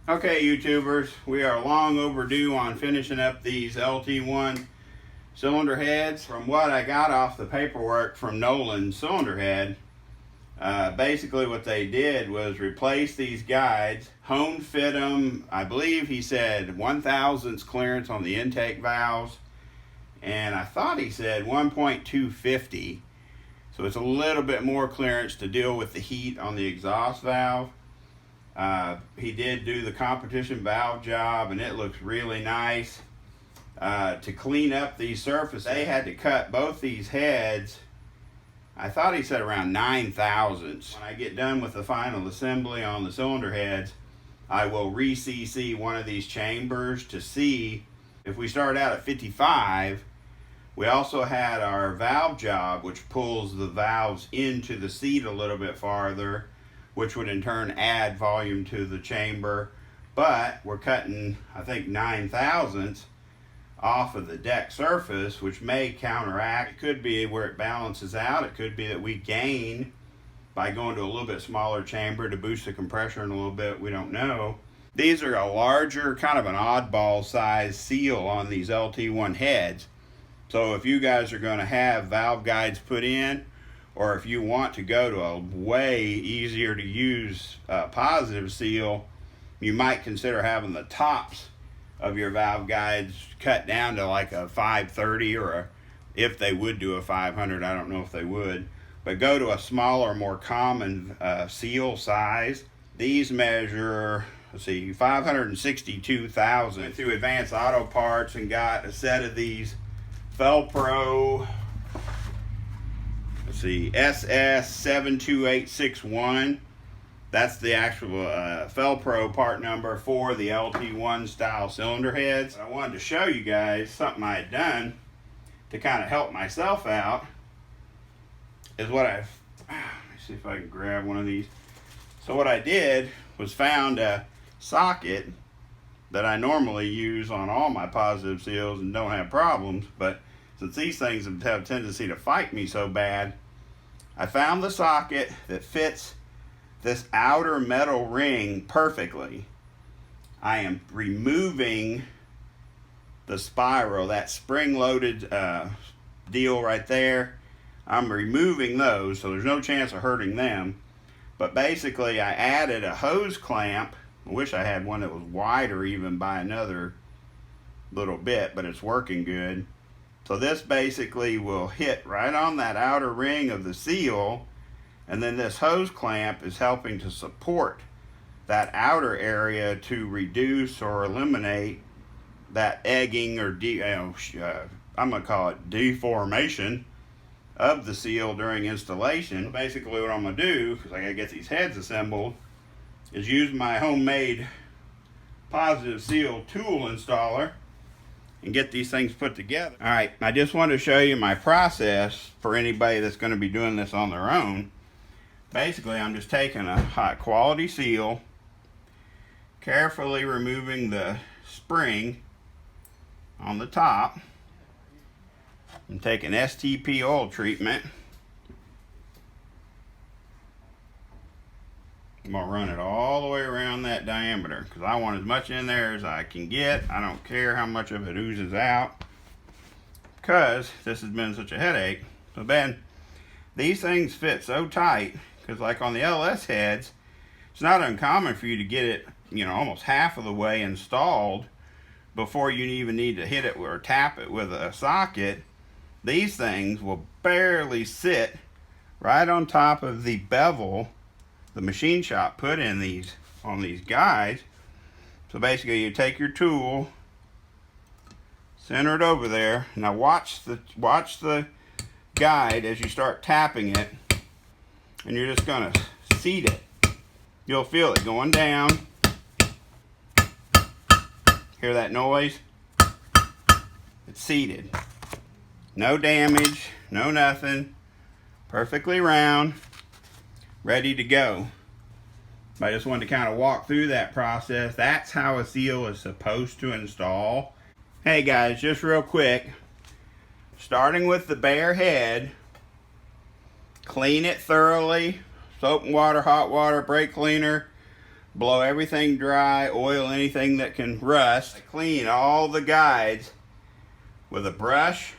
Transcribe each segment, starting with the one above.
Okay, YouTubers, we are long overdue on finishing up these LT1 cylinder heads. From what I got off the paperwork from Nolan's cylinder head, basically what they did was replace these guides, hone fit them. I believe he said 1/1000th clearance on the intake valves, and I thought he said 1.250. So it's a little bit more clearance to deal with the heat on the exhaust valve. He did do the competition valve job, and it looks really nice. To clean up these surfaces, they had to cut both these heads. I thought he said around 9/1000ths. When I get done with the final assembly on the cylinder heads, I will re-CC one of these chambers to see if we start out at 55. We also had our valve job, which pulls the valves into the seat a little bit farther, which would in turn add volume to the chamber. But we're cutting, I think, 9/1000ths off of the deck surface, which may counteract. It could be where it balances out. It could be that we gain by going to a little bit smaller chamber to boost the compression a little bit. We don't know. These are a larger, kind of an oddball size seal on these LT1 heads. So if you guys are going to have valve guides put in, or if you want to go to a way easier to use positive seal, you might consider having the tops of your valve guides cut down to like a 530, or if they would do a 500, I don't know if they would, but go to a smaller, more common seal size. These measure, let's see, 562,000. Went through Advanced Auto Parts and got a set of these Felpro, let's see, SS72861. That's the actual Felpro part number for the LT1 style cylinder heads. I wanted to show you guys something I had done to kind of help myself out. Is what let me see if I can grab one of these. So what I did was found a socket that I normally use on all my positive seals and don't have problems, but since these things have a tendency to fight me so bad, I found the socket that fits this outer metal ring perfectly. I am removing the spiral, that spring-loaded deal right there. I'm removing those, so there's no chance of hurting them. But basically, I added a hose clamp. I wish I had one that was wider even by another little bit, but it's working good. So this basically will hit right on that outer ring of the seal, and then this hose clamp is helping to support that outer area to reduce or eliminate that egging or I'm gonna call it deformation of the seal during installation. Basically what I'm gonna do, because I gotta get these heads assembled, is use my homemade positive seal tool installer and get these things put together. All right, I just wanted to show you my process for anybody that's going to be doing this on their own. Basically, I'm just taking a high quality seal, carefully removing the spring on the top, and taking STP oil treatment. I'm gonna run it all the way around that diameter because I want as much in there as I can get. I don't care how much of it oozes out because this has been such a headache. So Ben, these things fit so tight because like on the LS heads, it's not uncommon for you to get it, you know, almost half of the way installed before you even need to hit it or tap it with a socket. These things will barely sit right on top of the bevel the machine shop put in these on these guides. So basically you take your tool, center it over there. Now watch the guide as you start tapping it, and you're just gonna seat it. You'll feel it going down. Hear that noise? It's seated. No damage, no nothing. Perfectly round. Ready to go. I just wanted to kind of walk through that process. That's how a seal is supposed to install. Hey guys, just real quick, starting with the bare head, clean it thoroughly, soap and water, hot water, brake cleaner, blow everything dry, oil anything that can rust. I clean all the guides with a brush.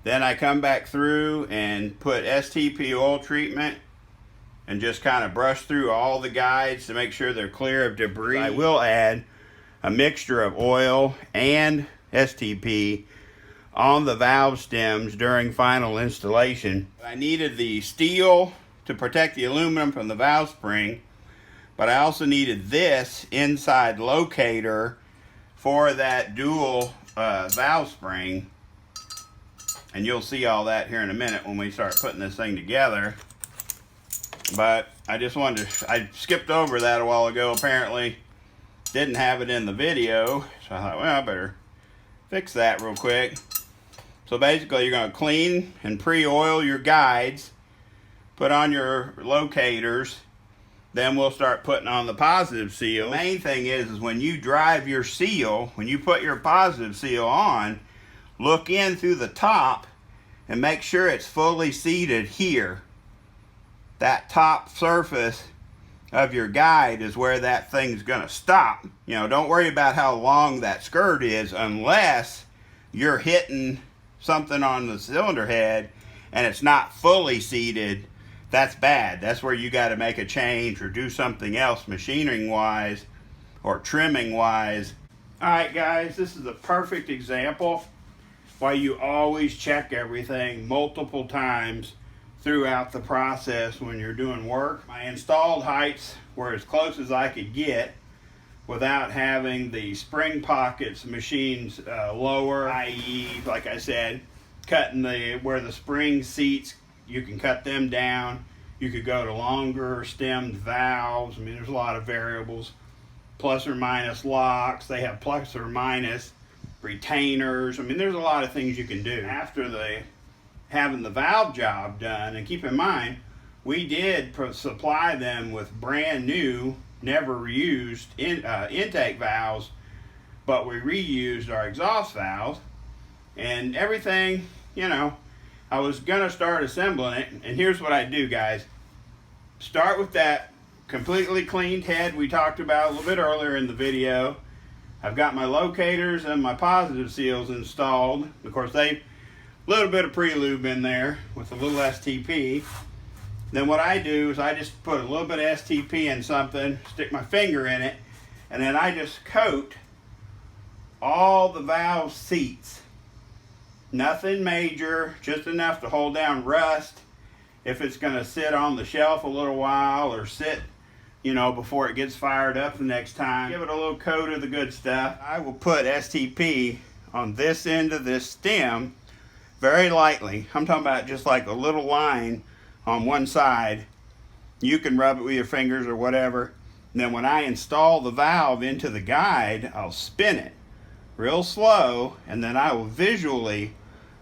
Then I come back through and put STP oil treatment and just kind of brush through all the guides to make sure they're clear of debris. I will add a mixture of oil and STP on the valve stems during final installation. I needed the steel to protect the aluminum from the valve spring, but I also needed this inside locator for that dual valve spring. And you'll see all that here in a minute when we start putting this thing together. But I just wanted to, I skipped over that a while ago. Apparently didn't have it in the video. So I thought, well, I better fix that real quick. So basically you're going to clean and pre-oil your guides, put on your locators, then we'll start putting on the positive seal. The main thing is when you drive your seal, when you put your positive seal on, look in through the top and make sure it's fully seated here. That top surface of your guide is where that thing's gonna stop. You know, don't worry about how long that skirt is unless you're hitting something on the cylinder head and it's not fully seated. That's bad. That's where you got to make a change or do something else machining wise or trimming wise. All right, guys, this is a perfect example why you always check everything multiple times throughout the process when you're doing work. My installed heights were as close as I could get without having the spring pockets machines lower, i.e., like I said, cutting where the spring seats, you can cut them down. You could go to longer stemmed valves. I mean, there's a lot of variables. Plus or minus locks. They have plus or minus retainers. I mean, there's a lot of things you can do. After having the valve job done, and keep in mind, we did supply them with brand new, never reused intake valves, but we reused our exhaust valves and everything, you know. I was gonna start assembling it, and here's what I do, guys. Start with that completely cleaned head we talked about a little bit earlier in the video. I've got my locators and my positive seals installed. Of course, a little bit of pre-lube in there with a little STP. Then what I do is I just put a little bit of STP in something, stick my finger in it, and then I just coat all the valve seats. Nothing major, just enough to hold down rust if it's going to sit on the shelf a little while or sit, you know, before it gets fired up the next time. Give it a little coat of the good stuff. I will put STP on this end of this stem very lightly. I'm talking about just like a little line on one side. You can rub it with your fingers or whatever. And then when I install the valve into the guide, I'll spin it real slow, and then I will visually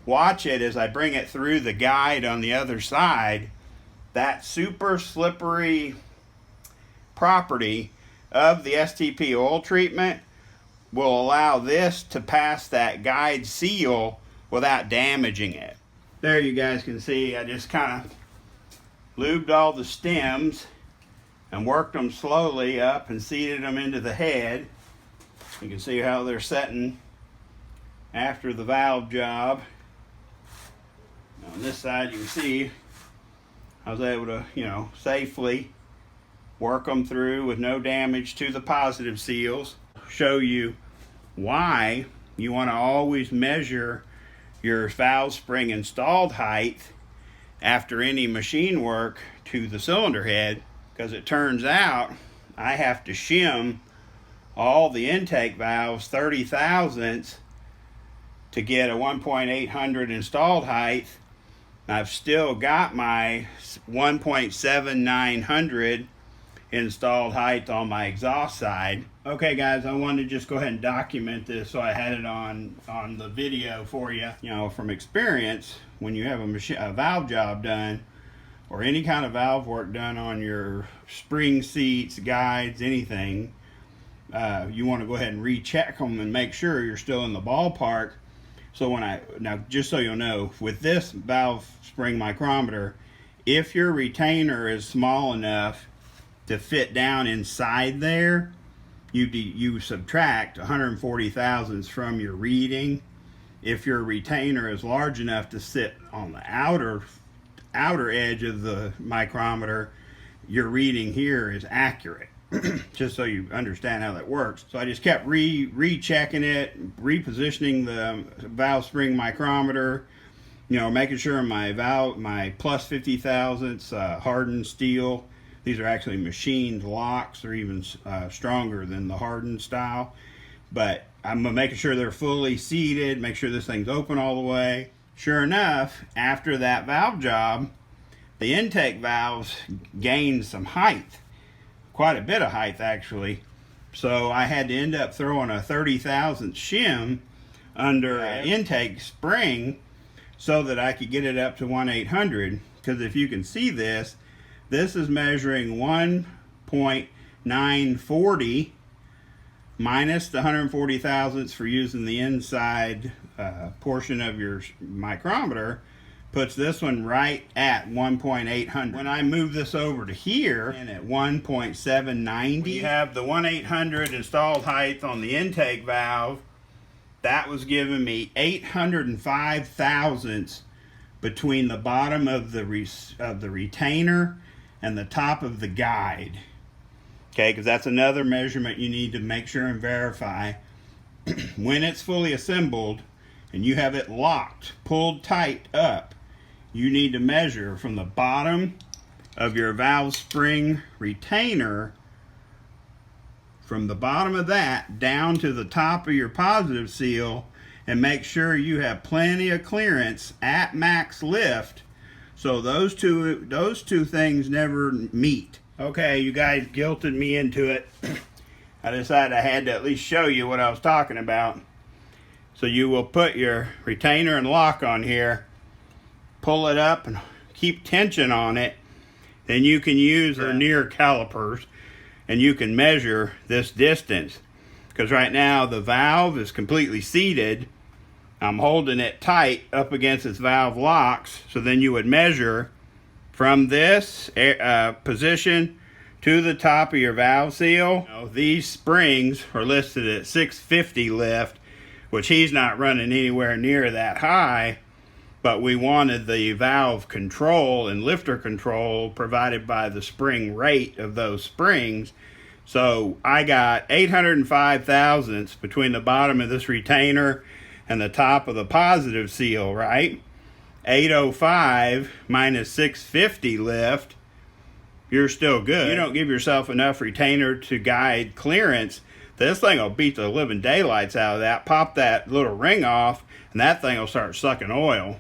watch it as I bring it through the guide on the other side. That super slippery property of the STP oil treatment will allow this to pass that guide seal without damaging it. There you guys can see I just kind of lubed all the stems and worked them slowly up and seated them into the head. You can see how they're setting after the valve job. On this side you can see I was able to, you know, safely work them through with no damage to the positive seals. Show you why you want to always measure your valve spring installed height after any machine work to the cylinder head, because it turns out I have to shim all the intake valves 30 thousandths to get a 1.800 installed height. I've still got my 1.7900 installed height on my exhaust side. Okay guys, I wanted to just go ahead and document this so I had it on the video for you. You know, from experience, when you have a valve job done or any kind of valve work done on your spring seats, guides, anything, you want to go ahead and recheck them and make sure you're still in the ballpark. So now just so you'll know, with this valve spring micrometer, if your retainer is small enough to fit down inside there, you subtract 140 thousandths from your reading. If your retainer is large enough to sit on the outer edge of the micrometer, your reading here is accurate. Just so you understand how that works. So I just kept rechecking it, repositioning the valve spring micrometer, you know, making sure my plus 50 thousandths hardened steel. These are actually machined locks. They're even stronger than the hardened style. But I'm making sure they're fully seated, make sure this thing's open all the way. Sure enough, after that valve job, the intake valves gained some height. Quite a bit of height, actually. So I had to end up throwing a 30 thousandth shim under an intake spring so that I could get it up to 1/800. Because if you can see this is measuring 1.940 minus the 140 thousandths for using the inside portion of your micrometer, puts this one right at 1.800. When I move this over to here, and at 1.790, we have the 1/800 installed height on the intake valve. That was giving me 805 thousandths between the bottom of the retainer and the top of the guide. Okay, because that's another measurement you need to make sure and verify. When it's fully assembled and you have it locked, pulled tight up, you need to measure from the bottom of your valve spring retainer, from the bottom of that down to the top of your positive seal, and make sure you have plenty of clearance at max lift, so those two things never meet. Okay, you guys guilted me into it. I decided I had to at least show you what I was talking about. So you will put your retainer and lock on here, pull it up and keep tension on it. Then you can use vernier calipers and you can measure this distance. Because right now the valve is completely seated. I'm holding it tight up against its valve locks. So then you would measure from this position to the top of your valve seal. You know, these springs are listed at 650 lift, which he's not running anywhere near that high. But we wanted the valve control and lifter control provided by the spring rate of those springs. So I got 805 thousandths between the bottom of this retainer and the top of the positive seal, right? 805 minus 650 lift, you're still good. You don't give yourself enough retainer to guide clearance, this thing will beat the living daylights out of that, pop that little ring off, and that thing will start sucking oil.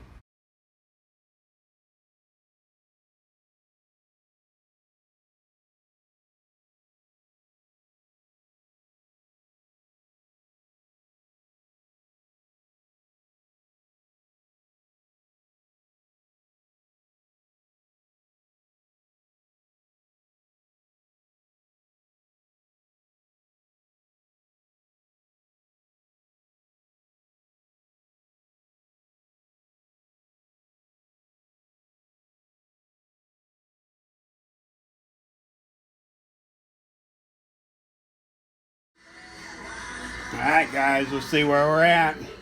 Alright guys, let's see where we're at. We're going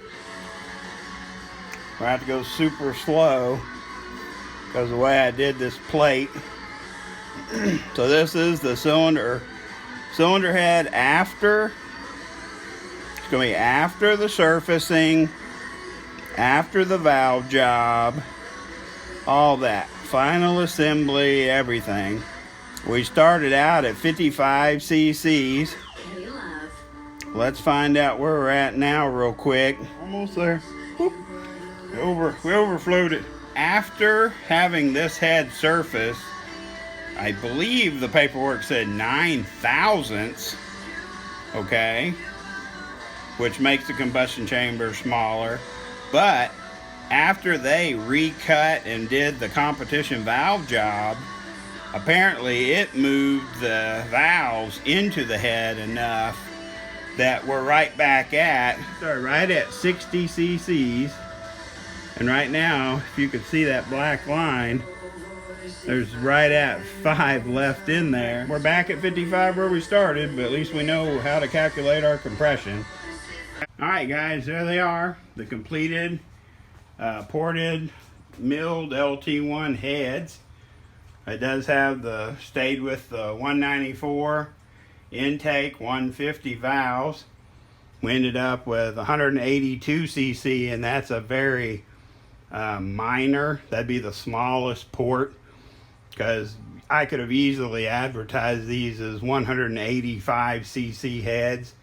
to have to go super slow because of the way I did this plate. So this is the cylinder head after. It's going to be after the surfacing, after the valve job, all that. Final assembly, everything. We started out at 55 cc's. Let's find out where we're at now real quick. Almost there. Whoop. We overflowed it. After having this head surface, I believe the paperwork said 9 thousandths, okay, which makes the combustion chamber smaller. But after they recut and did the competition valve job, apparently it moved the valves into the head enough that we're right back at, right at 60 cc's. And right now, if you can see that black line, There's right at 5 left in there. We're back at 55 where we started, but at least we know how to calculate our compression. Alright guys, there they are. The completed, ported, milled LT1 heads. It does have the, stayed with the 194 intake, 150 valves. We ended up with 182 cc, and that's a very minor. That'd be the smallest port, because I could have easily advertised these as 185 cc heads,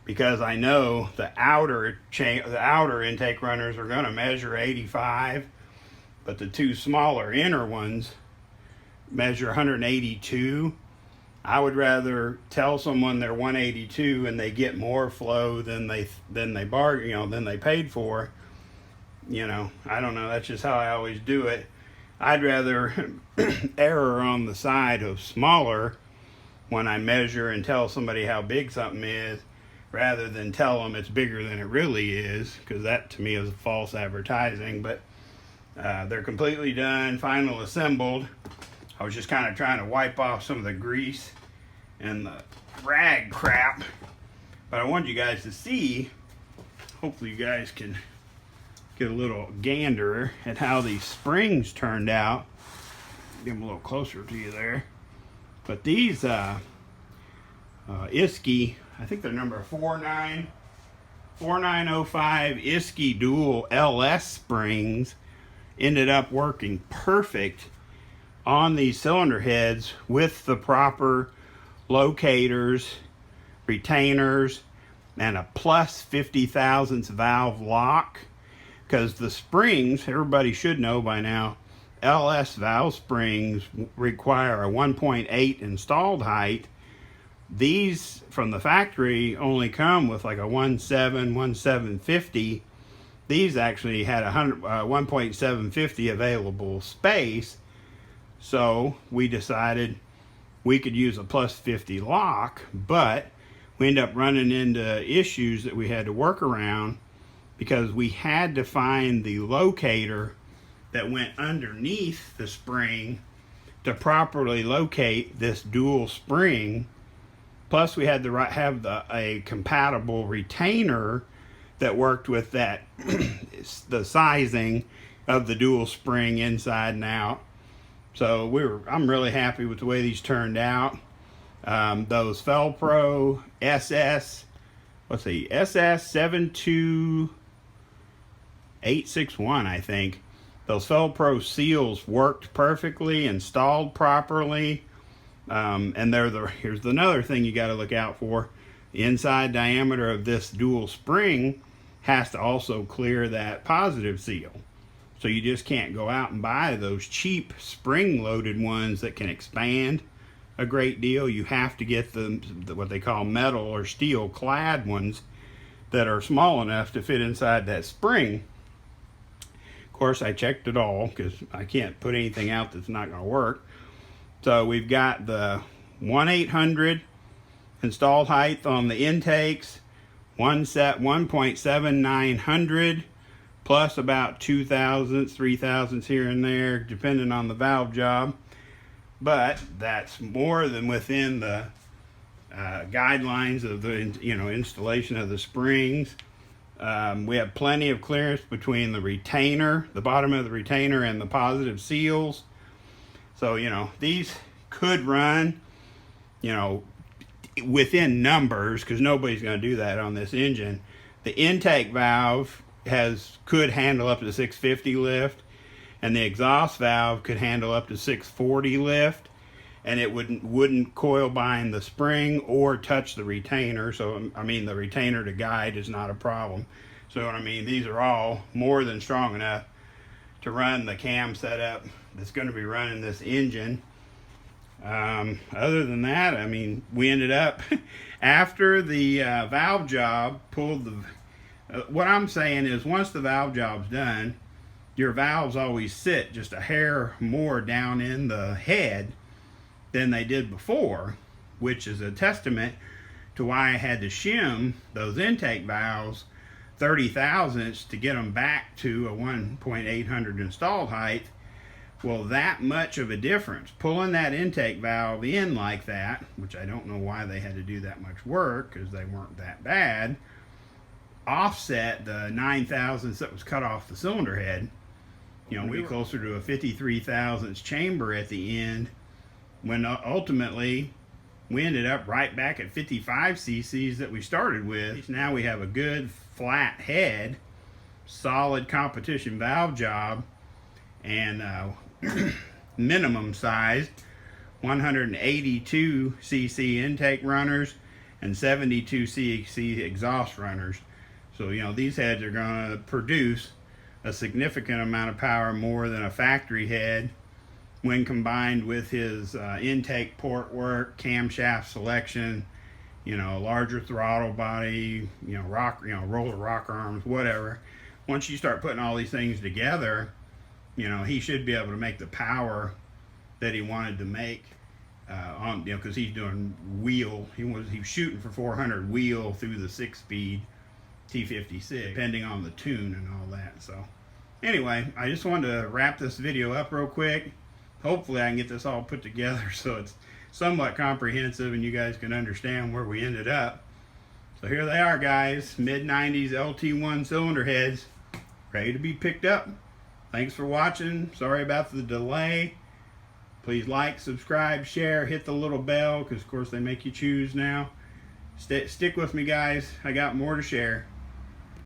because I know the outer intake runners are going to measure 85, but the two smaller inner ones measure 182. I would rather tell someone they're 182 and they get more flow than they bargain, than they paid for. I don't know. That's just how I always do it. I'd rather err on the side of smaller when I measure and tell somebody how big something is, rather than tell them it's bigger than it really is, because that to me is false advertising. But they're completely done, final assembled. I was just kind of trying to wipe off some of the grease and the rag crap, but I wanted you guys to see. Hopefully you guys can get a little gander at how these springs turned out. Get them a little closer to you there. But these Isky, I think they're number 4905 Isky dual LS springs, ended up working perfect on these cylinder heads with the proper locators, retainers, and a plus 50 thousandths valve lock. Because the springs, everybody should know by now, LS valve springs require a 1.8 installed height. These from the factory only come with like a 1.7, 1.750. These actually had 1.750 available space. So we decided we could use a plus 50 lock, but we ended up running into issues that we had to work around, because we had to find the locator that went underneath the spring to properly locate this dual spring. Plus we had to have a compatible retainer that worked with that the sizing of the dual spring inside and out. So I'm really happy with the way these turned out. Those Felpro SS 72861, I think. Those Felpro seals worked perfectly, installed properly. And here's another thing you got to look out for. The inside diameter of this dual spring has to also clear that positive seal. So you just can't go out and buy those cheap spring-loaded ones that can expand a great deal. You have to get what they call metal or steel clad ones that are small enough to fit inside that spring. Of course, I checked it all, because I can't put anything out that's not going to work. So we've got the 1/800 installed height on the intakes, 1.7900, plus about 2 thousandths, 3 thousandths here and there, depending on the valve job. But that's more than within the guidelines of the installation of the springs. We have plenty of clearance between the retainer, the bottom of the retainer, and the positive seals. So these could run within numbers, because nobody's going to do that on this engine. The intake valve could handle up to 650 lift, and the exhaust valve could handle up to 640 lift, and it wouldn't coil bind the spring or touch the retainer. So the retainer to guide is not a problem. So these are all more than strong enough to run the cam setup that's going to be running this engine. Other than that, we ended up after the valve job, pulled the what I'm saying is, once the valve job's done, your valves always sit just a hair more down in the head than they did before, which is a testament to why I had to shim those intake valves 30 thousandths to get them back to a 1.800 installed height. Well, that much of a difference, pulling that intake valve in like that, which I don't know why they had to do that much work because they weren't that bad, offset the 9 thousandths that was cut off the cylinder head. You know, we were closer to a 53 thousandths chamber at the end, when ultimately we ended up right back at 55 cc's that we started with. Now we have a good flat head, solid competition valve job, and minimum size 182 cc intake runners and 72 cc exhaust runners. So, you know, these heads are going to produce a significant amount of power, more than a factory head, when combined with his intake port work, camshaft selection, you know, larger throttle body, roller rock arms, whatever. Once you start putting all these things together, you know, he should be able to make the power that he wanted to make because he's doing wheel. He was shooting for 400 wheel through the 6-speed T56, depending on the tune and all that. So anyway, I just wanted to wrap this video up real quick. Hopefully I can get this all put together so it's somewhat comprehensive and you guys can understand where we ended up. So here they are, guys, mid-90s LT1 cylinder heads, ready to be picked up. Thanks for watching. Sorry about the delay. Please like, subscribe, share, hit the little bell, because of course they make you choose now. Stick with me, guys. I got more to share.